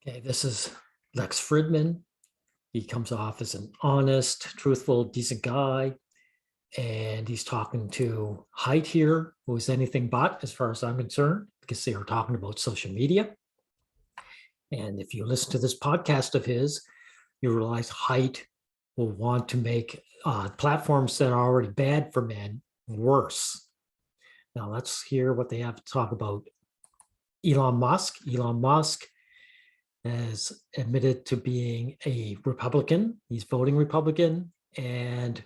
Okay, this is Lex Fridman. He comes off as an honest, truthful, decent guy. And he's talking to Haidt here, who is anything but, as far as I'm concerned, because they are talking about social media. And if you listen to this podcast of his, you realize Haidt will want to make platforms that are already bad for men worse. Now, let's hear what they have to talk about Elon Musk. Elon Musk has admitted to being a Republican. He's voting Republican. And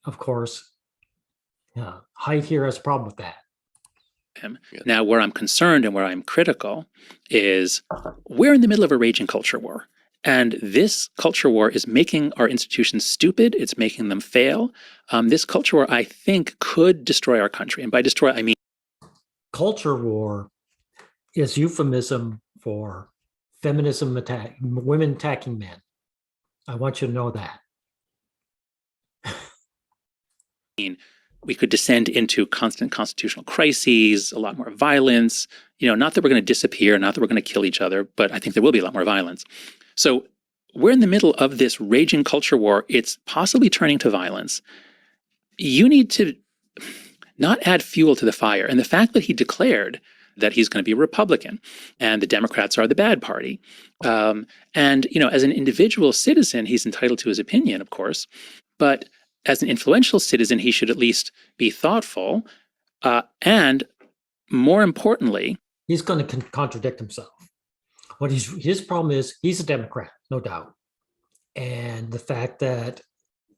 of course, Haidt here has a problem with that. Now, where I'm concerned and where I'm critical is we're in the middle of a raging culture war. And this culture war is making our institutions stupid. It's making them fail. This culture war, I think, could destroy our country. And by destroy, I mean... Culture war is euphemism for feminism attack, women attacking men. I want you to know that. We could descend into constant constitutional crises, a lot more violence, not that we're going to disappear, not that we're going to kill each other, but I think there will be a lot more violence. So we're in the middle of this raging culture war. It's possibly turning to violence. You need to not add fuel to the fire. And the fact that he declared that he's going to be a Republican and the Democrats are the bad party. And, as an individual citizen, he's entitled to his opinion, of course, but as an influential citizen, he should at least be thoughtful. And more importantly, he's going to contradict himself. What his problem is, he's a Democrat, no doubt. And the fact that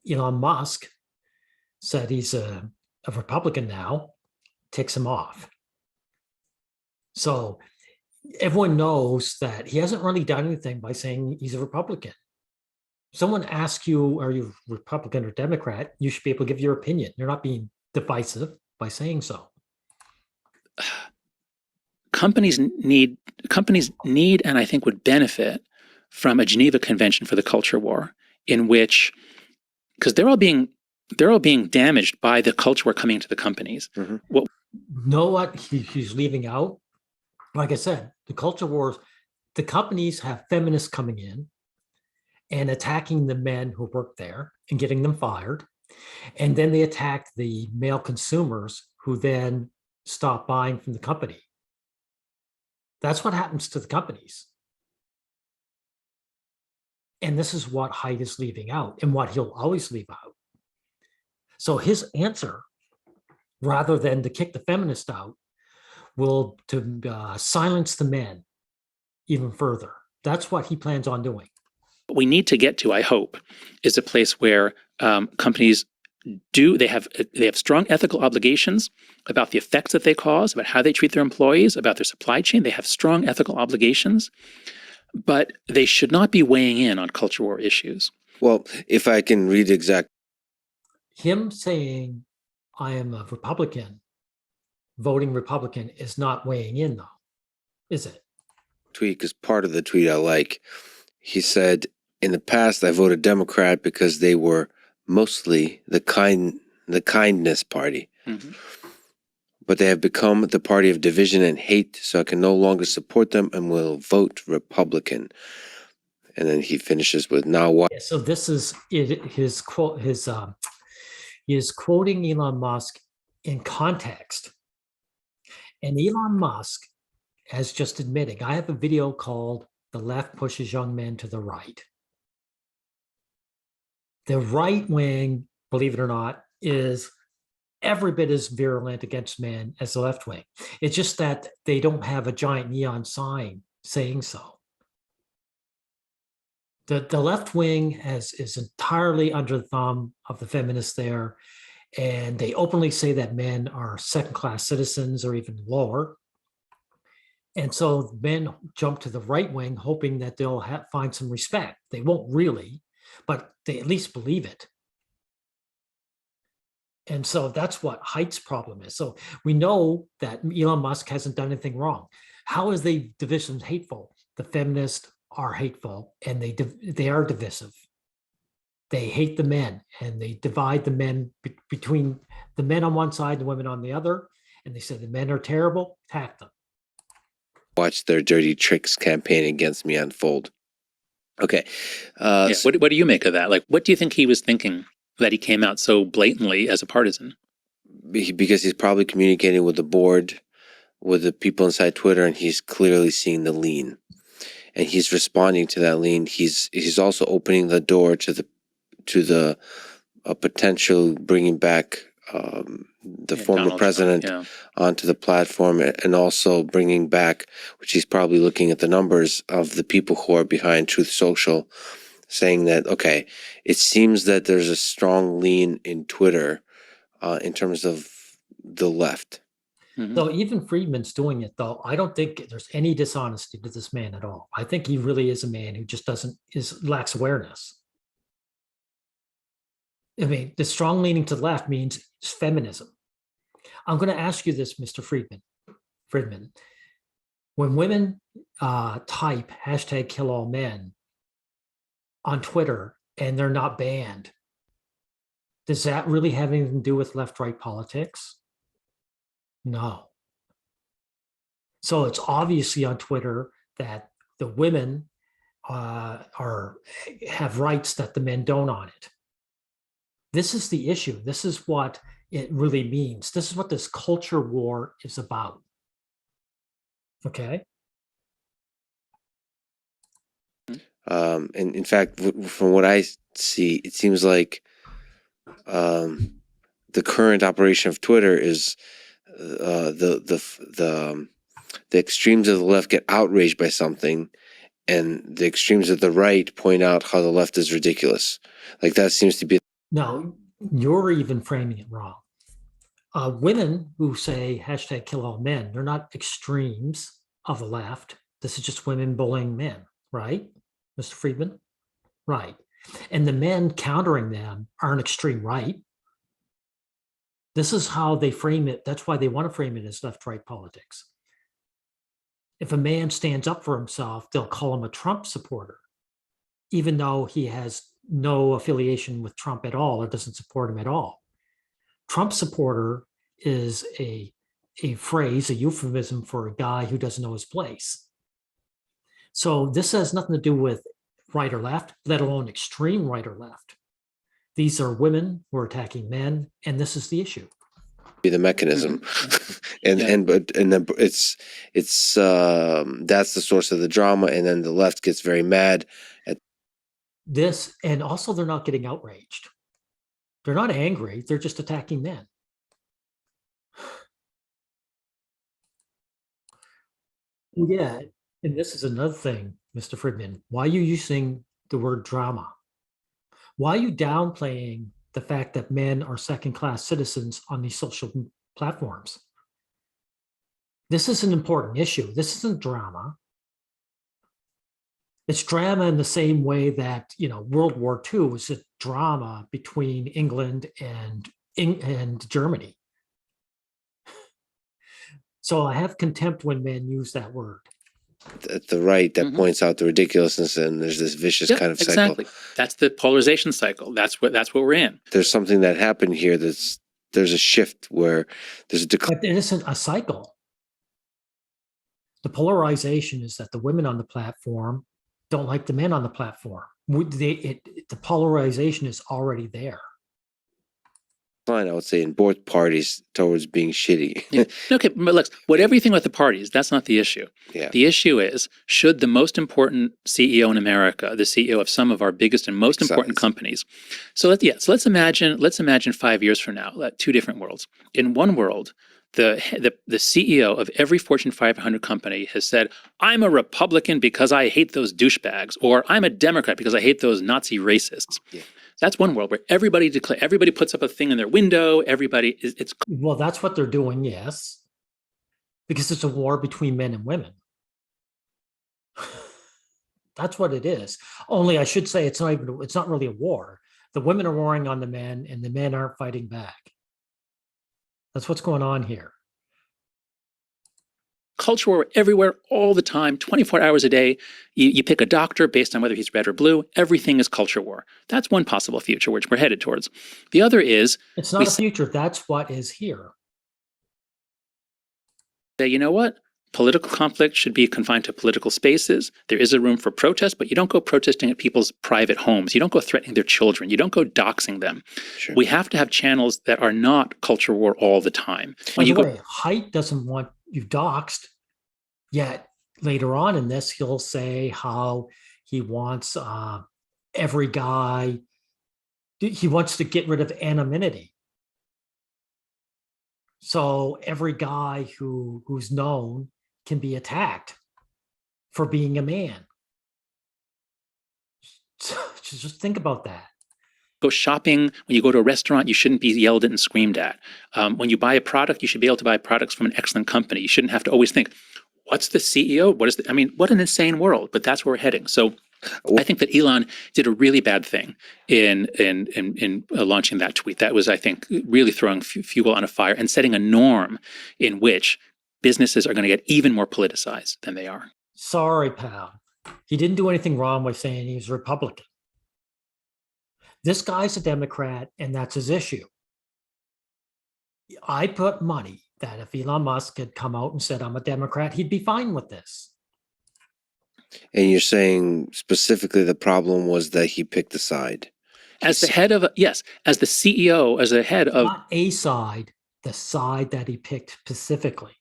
Elon Musk said he's a Republican now ticks him off. So everyone knows that he hasn't really done anything by saying he's a Republican. Someone asks you, are you Republican or Democrat? You should be able to give your opinion. You're not being divisive by saying so. Companies need, and I think would benefit from a Geneva Convention for the culture war, in which, because they're all being damaged by the culture war coming into the companies. Mm-hmm. Well, know what he's leaving out? Like I said, the culture wars, the companies have feminists coming in and attacking the men who work there and getting them fired. And then they attack the male consumers who then stop buying from the company. That's what happens to the companies. And this is what Haidt is leaving out and what he'll always leave out. So his answer, rather than to kick the feminist out, will to silence the men even further. That's what he plans on doing. What we need to get to, I hope, is a place where companies they have strong ethical obligations about the effects that they cause, about how they treat their employees, about their supply chain. They have strong ethical obligations, but they should not be weighing in on culture war issues. Well, if I can read him saying, I am a Republican, voting Republican is not weighing in, though, is it? Tweet, because part of the tweet I like, he said, in the past, I voted Democrat because they were mostly the kindness party. Mm-hmm. But they have become the party of division and hate, so I can no longer support them and will vote Republican. And then he finishes with, now what? Yeah, so this is his quote. He is quoting Elon Musk in context. And Elon Musk has just admitting, I have a video called "The Left Pushes Young Men to the Right." The right wing, believe it or not, is every bit as virulent against men as the left wing. It's just that they don't have a giant neon sign saying so. The left wing is entirely under the thumb of the feminists there, and they openly say that men are second-class citizens or even lower. And so men jump to the right wing, hoping that they'll find some respect. They won't really, but they at least believe it. And so that's what Haidt's problem is. So we know that Elon Musk hasn't done anything wrong. How is the division hateful? The feminists are hateful, and they are divisive. They hate the men, and they divide the men between the men on one side and the women on the other. And they say the men are terrible, attack them. watch their dirty tricks campaign against me unfold. Okay. Yeah. What do you make of that? Like, what do you think he was thinking that he came out so blatantly as a partisan? Because he's probably communicating with the board, with the people inside Twitter, and he's clearly seeing the lean, and he's responding to that lean. He's also opening the door to the potential bringing back the former Donald president Trump, onto the platform, and also bringing back, which he's probably looking at the numbers of the people who are behind Truth Social, saying that, okay, it seems that there's a strong lean in Twitter in terms of the left. Mm-hmm. So even Friedman's doing it, though. I don't think there's any dishonesty to this man at all. I think he really is a man who just lacks awareness. I mean, the strong leaning to the left means feminism. I'm going to ask you this, Mr. Friedman. When women type hashtag kill all men on Twitter and they're not banned, does that really have anything to do with left-right politics? No. So it's obviously on Twitter that the women have rights that the men don't on it. This is the issue. This is what it really means. This is what this culture war is about. Okay. And in fact, from what I see, it seems like the current operation of Twitter is the extremes of the left get outraged by something, and the extremes of the right point out how the left is ridiculous. Like that seems to be. No, you're even framing it wrong. Women who say hashtag kill all men, they're not extremes of the left. This is just women bullying men, right, Mr. Friedman? Right. And the men countering them are an extreme right. This is how they frame it. That's why they want to frame it as left-right politics. If a man stands up for himself, they'll call him a Trump supporter, even though he has no affiliation with Trump at all or doesn't support him at all. Trump supporter is a phrase, a euphemism for a guy who doesn't know his place. So this has nothing to do with right or left, let alone extreme right or left. These are women who are attacking men, and this is the issue. Be the mechanism, and then it's that's the source of the drama, and then the left gets very mad at this, and also they're not getting outraged. They're not angry. They're just attacking men. Yeah, and this is another thing, Mr. Friedman. Why are you using the word drama? Why are you downplaying the fact that men are second-class citizens on these social platforms? This is an important issue. This isn't drama. It's drama in the same way that, World War II was a drama between England and Germany. So I have contempt when men use that word. At the right that points out the ridiculousness, and there's this vicious kind of cycle. Exactly. That's the polarization cycle. That's what we're in. There's something that happened here. There's a shift where there's a decline. But it isn't a cycle. The polarization is that the women on the platform don't like the men on the platform. The polarization is already there. I would say in both parties towards being shitty. Yeah. Okay, but look, whatever you think about the parties, that's not the issue. Yeah. The issue is, should the most important CEO in America, the CEO of some of our biggest and most important companies, so let's imagine 5 years from now, two different worlds. In one world, the CEO of every Fortune 500 company has said, I'm a Republican because I hate those douchebags, or I'm a Democrat because I hate those Nazi racists. Yeah. That's one world where everybody puts up a thing in their window. Well, that's what they're doing, yes, because it's a war between men and women. That's what it is. Only I should say it's not really a war. The women are warring on the men, and the men aren't fighting back. That's what's going on here. Culture war everywhere, all the time, 24 hours a day. You pick a doctor based on whether he's red or blue. Everything is culture war. That's one possible future which we're headed towards. The other is... It's not a future. That's what is here. Say, you know what? political conflict should be confined to political spaces. There is a room for protest, but you don't go protesting at people's private homes. You don't go threatening their children. You don't go doxing them. Sure. We have to have channels that are not culture war all the time. By the way, Haidt doesn't want you doxed, yet later on in this, he'll say how he wants every guy, he wants to get rid of anonymity. So every guy who's known can be attacked for being a man. So just think about that. Go shopping, when you go to a restaurant, you shouldn't be yelled at and screamed at. When you buy a product, you should be able to buy products from an excellent company. You shouldn't have to always think, what's the CEO? What an insane world, but that's where we're heading. So I think that Elon did a really bad thing in launching that tweet. That was, I think, really throwing fuel on a fire and setting a norm in which businesses are going to get even more politicized than they are. Sorry, pal. He didn't do anything wrong by saying he's a Republican. This guy's a Democrat, and that's his issue. I put money that if Elon Musk had come out and said, I'm a Democrat, he'd be fine with this. And you're saying specifically the problem was that he picked a side. As the head of, yes, as the CEO, as the head of Not a side, the side that he picked specifically.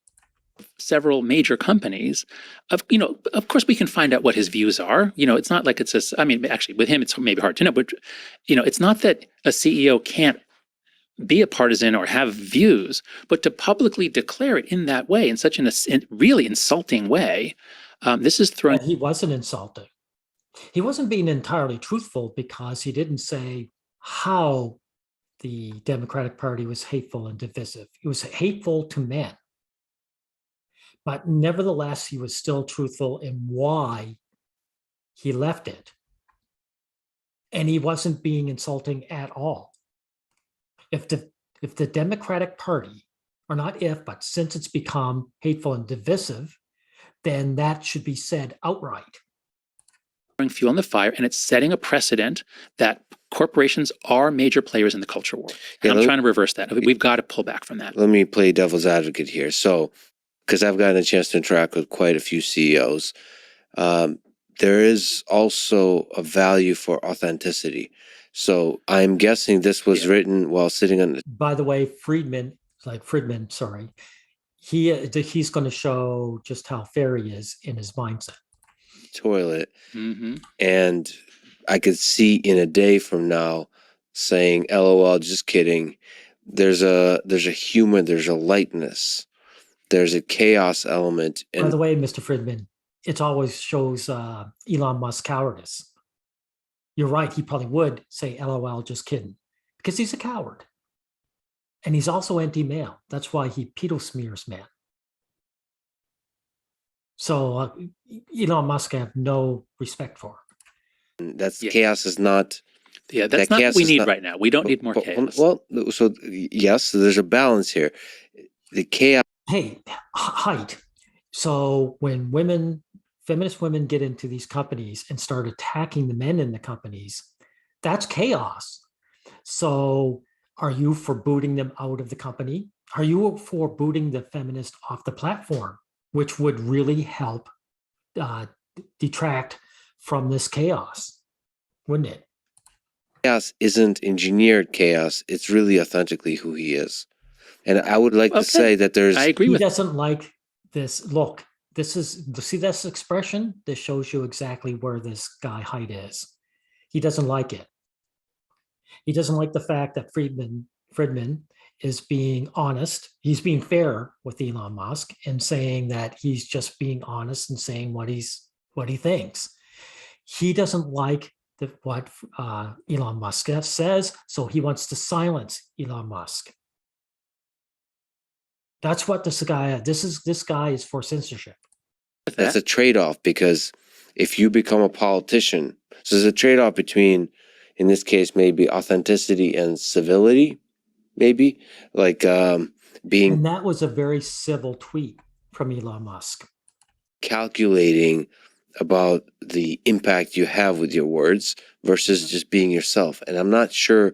several major companies, of course we can find out what his views are. It's not like it's actually with him it's maybe hard to know, but it's not that a CEO can't be a partisan or have views, but to publicly declare it in that way, in such a really insulting way, this is throwing. But he wasn't insulting. He wasn't being entirely truthful because he didn't say how the Democratic Party was hateful and divisive. It was hateful to men. But nevertheless, he was still truthful in why he left it. And he wasn't being insulting at all. If the Democratic Party, or not if, but since it's become hateful and divisive, then that should be said outright. Fuel on the fire, and it's setting a precedent that corporations are major players in the culture war. And I'm trying to reverse that. We've got to pull back from that. Let me play devil's advocate here. So, because I've gotten a chance to interact with quite a few CEOs, there is also a value for authenticity. So I'm guessing this was written while sitting on the. By the way, Friedman, sorry, he's going to show just how fair he is in his mindset. Toilet, and I could see in a day from now saying, "LOL, just kidding." There's a humor, there's a lightness, there's a chaos element. And by the way, Mr. Friedman, it always shows Elon Musk cowardice. You're right. He probably would say, "LOL, just kidding," because he's a coward, and he's also anti-male. That's why he pedo smears men. So Elon Musk I have no respect for. Chaos is not. Yeah, that's not what we need right now. We don't need more chaos. Well, so yes, there's a balance here. The chaos. Hey, Haidt. So when feminist women get into these companies and start attacking the men in the companies, that's chaos. So are you for booting them out of the company? Are you for booting the feminist off the platform, which would really help detract from this chaos, wouldn't it? Chaos isn't engineered chaos. It's really authentically who he is. And I would like to say that I agree he with doesn't like this. Look, see this expression? This shows you exactly where this guy Haidt is. He doesn't like it. He doesn't like the fact that Friedman is being honest. He's being fair with Elon Musk and saying that he's just being honest and saying what he thinks. He doesn't like what Elon Musk says, so he wants to silence Elon Musk. That's what this guy is for censorship. That's a trade-off, because if you become a politician, so there's a trade-off between, in this case, maybe authenticity and civility, maybe like being. And that was a very civil tweet from Elon Musk. Calculating about the impact you have with your words versus just being yourself. And I'm not sure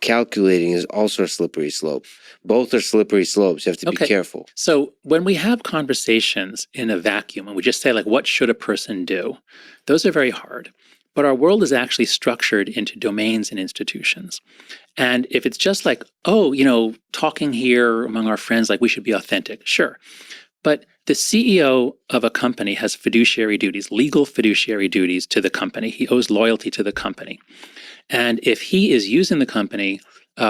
calculating is also a slippery slope. Both are slippery slopes. You have to be Okay. careful. So when we have conversations in a vacuum and we just say, like, what should a person do? Those are very hard. But our world is actually structured into domains and institutions. And if it's just like, oh, talking here among our friends, like we should be authentic, sure. But the CEO of a company has fiduciary duties, legal fiduciary duties to the company. He owes loyalty to the company. And if he is using the company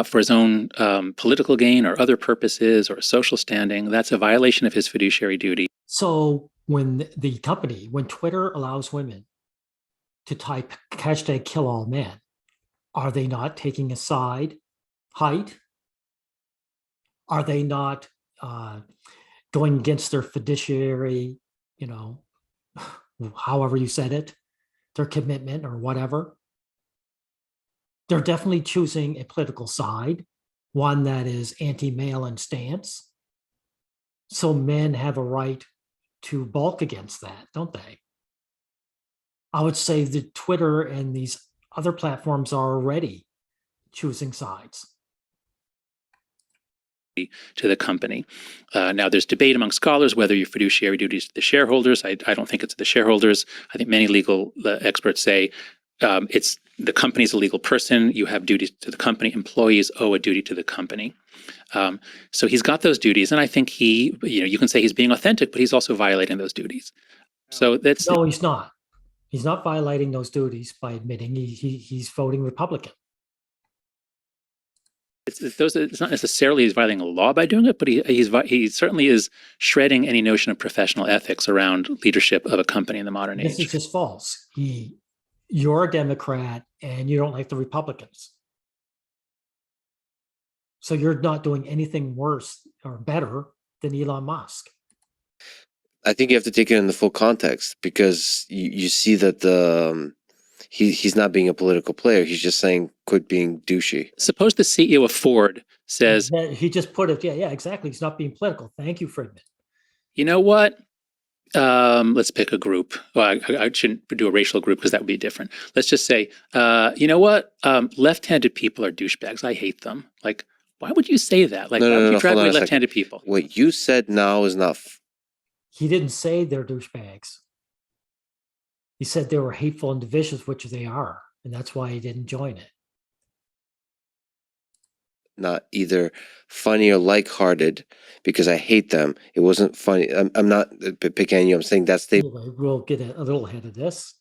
for his own political gain or other purposes or social standing, that's a violation of his fiduciary duty. So when Twitter allows women to type hashtag kill all men, are they not taking a side? Haidt? Are they not going against their fiduciary, however you said it, their commitment or whatever? They're definitely choosing a political side, one that is anti-male in stance. So men have a right to balk against that, don't they? I would say that Twitter and these other platforms are already choosing sides to the company. Now, there's debate among scholars whether your fiduciary duties to the shareholders. I don't think it's the shareholders. I think many legal experts say it's the company's a legal person. You have duties to the company. Employees owe a duty to the company. So he's got those duties, and I think you can say he's being authentic, but he's also violating those duties. So that's no, he's not. He's not violating those duties by admitting he's voting Republican. It's not necessarily he's violating a law by doing it, but he certainly is shredding any notion of professional ethics around leadership of a company in the modern age. This is just false. You're a Democrat and you don't like the Republicans. So you're not doing anything worse or better than Elon Musk. I think you have to take it in the full context, because you see that he's not being a political player. He's just saying, quit being douchey. Suppose the CEO of Ford says, he just put it, yeah, exactly. He's not being political. Thank you, Friedman. You know what? Let's pick a group. Well, I shouldn't do a racial group because that would be different. Let's just say, you know what? Left-handed people are douchebags. I hate them. Like, why would you say that? Like, why would you drag away left-handed people? What you said now is not. He didn't say they're douchebags. He said they were hateful individuals, which they are, and that's why he didn't join it. Not either funny or like-hearted, because I hate them. It wasn't funny. I'm not picking on you. I'm saying that's Anyway, we'll get a little ahead of this.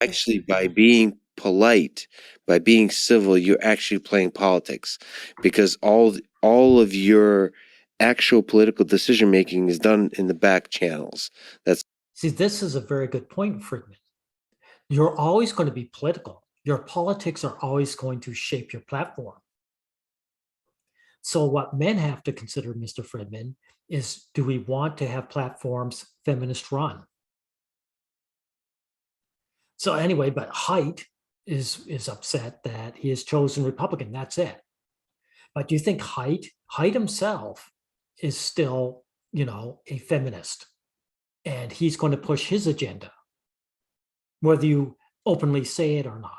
Actually, by being polite, by being civil, you're actually playing politics, because all of your actual political decision making is done in the back channels. See, this is a very good point, Friedman. You're always going to be political. Your politics are always going to shape your platform. So what men have to consider, Mr. Friedman, is, do we want to have platforms feminist run? So anyway, but Haidt is upset that he has chosen Republican. That's it. But do you think Haidt himself is still, a feminist, and he's going to push his agenda, whether you openly say it or not?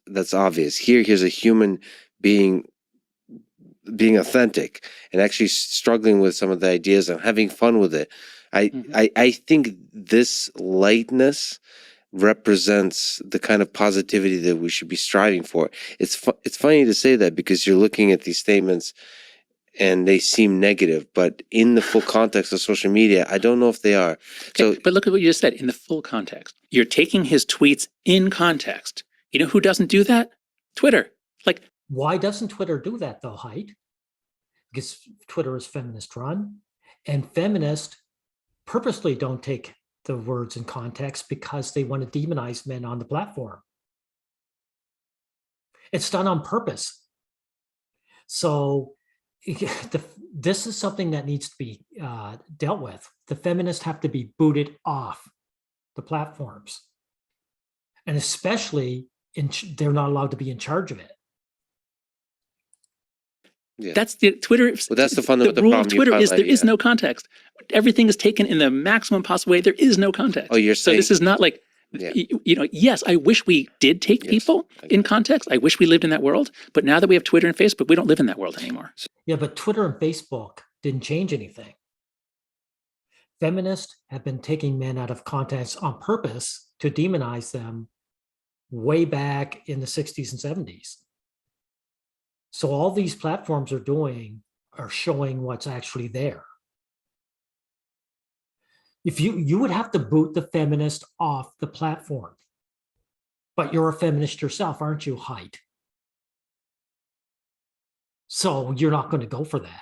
That's obvious. Here's a human being authentic and actually struggling with some of the ideas and having fun with it. I think this lightness represents the kind of positivity that we should be striving for. It's funny to say that, because you're looking at these statements and they seem negative, but in the full context of social media, I don't know if they are. Okay, but look at what you just said, in the full context. You're taking his tweets in context. You know who doesn't do that? Twitter. Like, why doesn't Twitter do that though, Haidt? Because Twitter is feminist run, and feminists purposely don't take the words in context because they want to demonize men on the platform. It's done on purpose. So this is something that needs to be dealt with. The feminists have to be booted off the platforms, and especially they're not allowed to be in charge of it. Yeah. That's the Twitter. Well, that's the fundamental rule problem. Of Twitter is there is no context. Everything is taken in the maximum possible way. There is no context. Oh, you're saying so this is not like Yeah. Yes, I wish we did take Yes. people in context. I wish we lived in that world. But now that we have Twitter and Facebook, we don't live in that world anymore. Yeah, but Twitter and Facebook didn't change anything. Feminists have been taking men out of context on purpose to demonize them way back in the 60s and 70s. So all these platforms are doing are showing what's actually there. If you would have to boot the feminist off the platform, but you're a feminist yourself, aren't you, Haidt? So you're not going to go for that.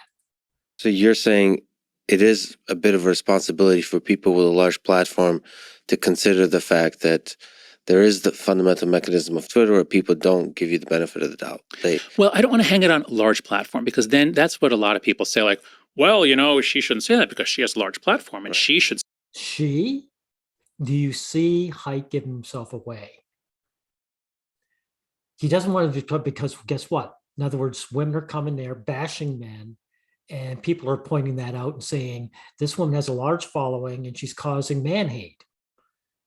So you're saying it is a bit of a responsibility for people with a large platform to consider the fact that there is the fundamental mechanism of Twitter where people don't give you the benefit of the doubt. Well, I don't want to hang it on a large platform, because then that's what a lot of people say, like, well, she shouldn't say that because she has a large platform and she should. Do you see Haidt giving himself away? He doesn't want to be, because guess what? In other words, women are coming there bashing men, and people are pointing that out and saying, this woman has a large following and she's causing man hate.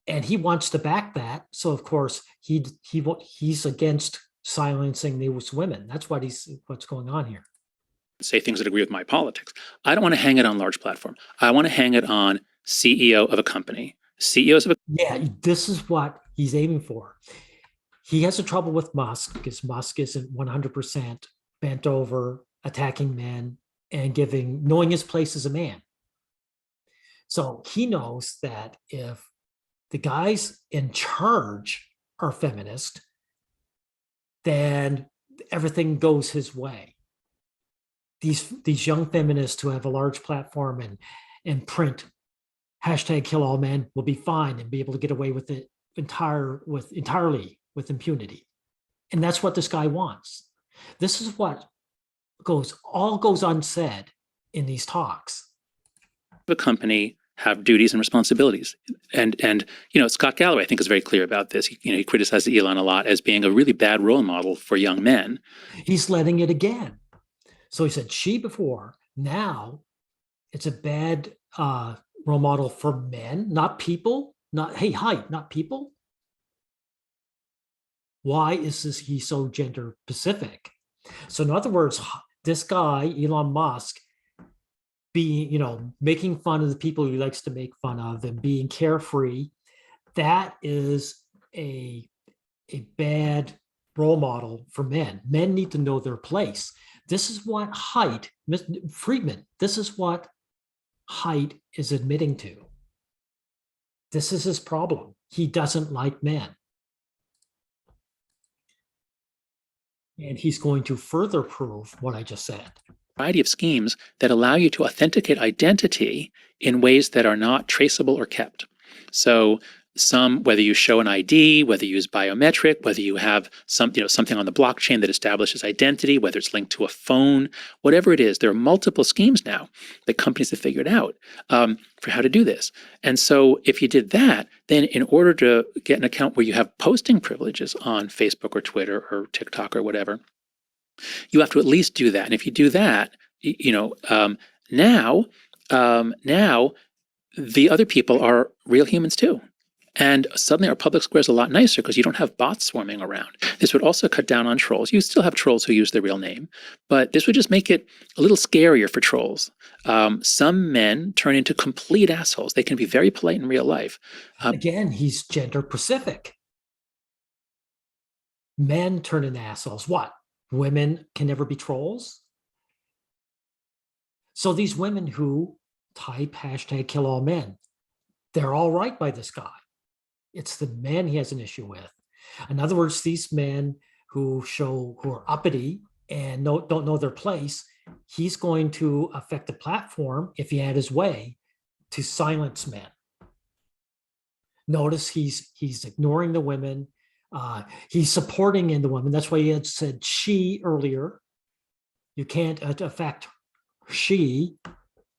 And he wants to back that. So of course he's against silencing these women. That's what's going on here. Say things that agree with my politics. I don't want to hang it on large platform. I want to hang it on CEO of a company. CEOs of a Yeah, this is what he's aiming for. He has a trouble with Musk because Musk isn't 100% bent over attacking men and knowing his place as a man. So he knows that if the guys in charge are feminist, then everything goes his way. These young feminists who have a large platform and print hashtag kill all men will be fine and be able to get away with it entirely with impunity. And that's what this guy wants. This is what goes unsaid in these talks. a company have duties and responsibilities. And Scott Galloway, I think, is very clear about this. He criticized Elon a lot as being a really bad role model for young men. He's letting it again. So he said she before, now it's a bad role model for men, not people, not people. Why is he so gender specific? So in other words, this guy, Elon Musk, making fun of the people he likes to make fun of and being carefree, that is a bad role model for men. Men need to know their place. This is what Friedman, this is what Haidt is admitting to. This is his problem. He doesn't like men. And he's going to further prove what I just said. Variety of schemes that allow you to authenticate identity in ways that are not traceable or kept. So whether you show an ID, whether you use biometric, whether you have something on the blockchain that establishes identity, whether it's linked to a phone, whatever it is, there are multiple schemes now that companies have figured out for how to do this. And so if you did that, then in order to get an account where you have posting privileges on Facebook or Twitter or TikTok or whatever, you have to at least do that. And if you do that, now the other people are real humans too. And suddenly our public square is a lot nicer because you don't have bots swarming around. This would also cut down on trolls. You still have trolls who use their real name, but this would just make it a little scarier for trolls. Some men turn into complete assholes. They can be very polite in real life. Again, he's gender specific. Men turn into assholes. What? Women can never be trolls? So these women who type hashtag kill all men, they're all right by this guy. It's the men he has an issue with. In other words, these men who are uppity and don't know their place, he's going to affect the platform, if he had his way, to silence men. Notice he's ignoring the women. He's supporting in the women. That's why he had said she earlier. You can't affect she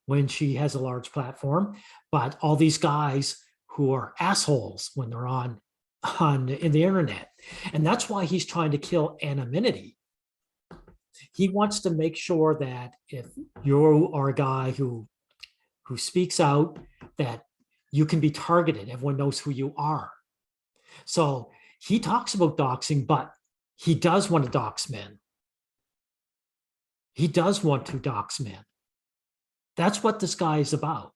when she has a large platform, but all these guys who are assholes when they're in the internet. And that's why he's trying to kill anonymity. He wants to make sure that if you are a guy who speaks out, that you can be targeted. Everyone knows who you are. So he talks about doxing, but he does want to dox men. He does want to dox men. That's what this guy is about.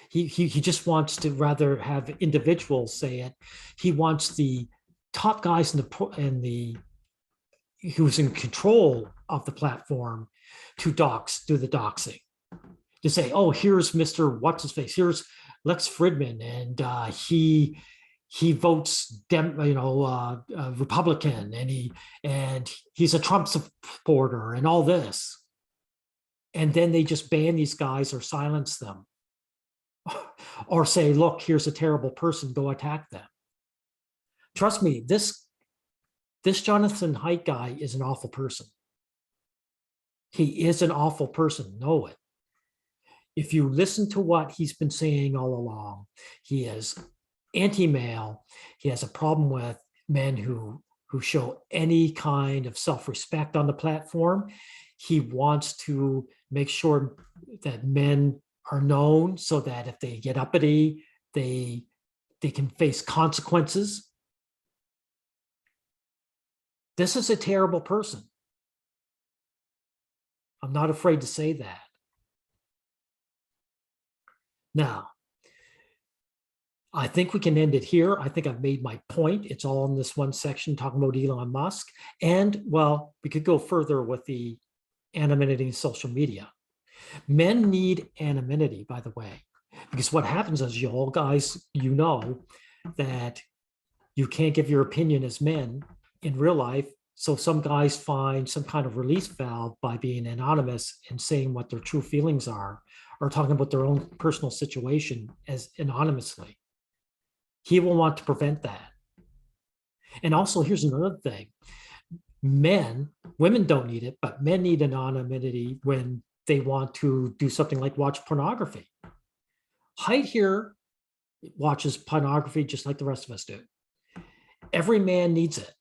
He just wants to rather have individuals say it. He wants the top guys in the who's in control of the platform to do the doxing. To say, oh, here's Mr. What's his face. Here's Lex Fridman, and he votes Republican, and he's a Trump supporter, and all this. And then they just ban these guys or silence them, or say, look, here's a terrible person, go attack them. Trust me, this Jonathan Haidt guy is an awful person. He is an awful person, know it. If you listen to what he's been saying all along, he is anti-male. He has a problem with men who show any kind of self-respect on the platform. He wants to make sure that men are known so that if they get uppity, they can face consequences. This is a terrible person. I'm not afraid to say that. Now, I think we can end it here. I think I've made my point. It's all in this one section talking about Elon Musk. And, well, we could go further with the anonymity in social media. Men need anonymity, by the way, because what happens is, you all guys, you know that you can't give your opinion as men in real life. So some guys find some kind of release valve by being anonymous and saying what their true feelings are, or talking about their own personal situation as anonymously. He will want to prevent that. And also, here's another thing. Women don't need it, but men need anonymity when they want to do something like watch pornography. Haidt here watches pornography just like the rest of us do. Every man needs it,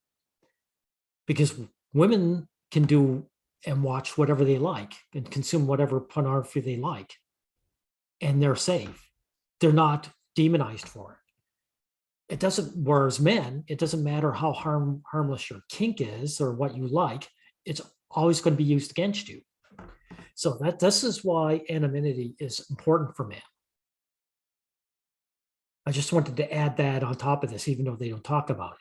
because women can do and watch whatever they like and consume whatever pornography they like, and they're safe. They're not demonized for it. It doesn't, whereas men, it doesn't matter how harmless your kink is or what you like, it's always going to be used against you. So this is why anonymity is important for men. I just wanted to add that on top of this, even though they don't talk about it.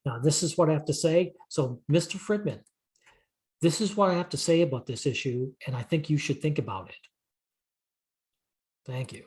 Now, this is what I have to say. So, Mr. Fridman, this is what I have to say about this issue, and I think you should think about it. Thank you.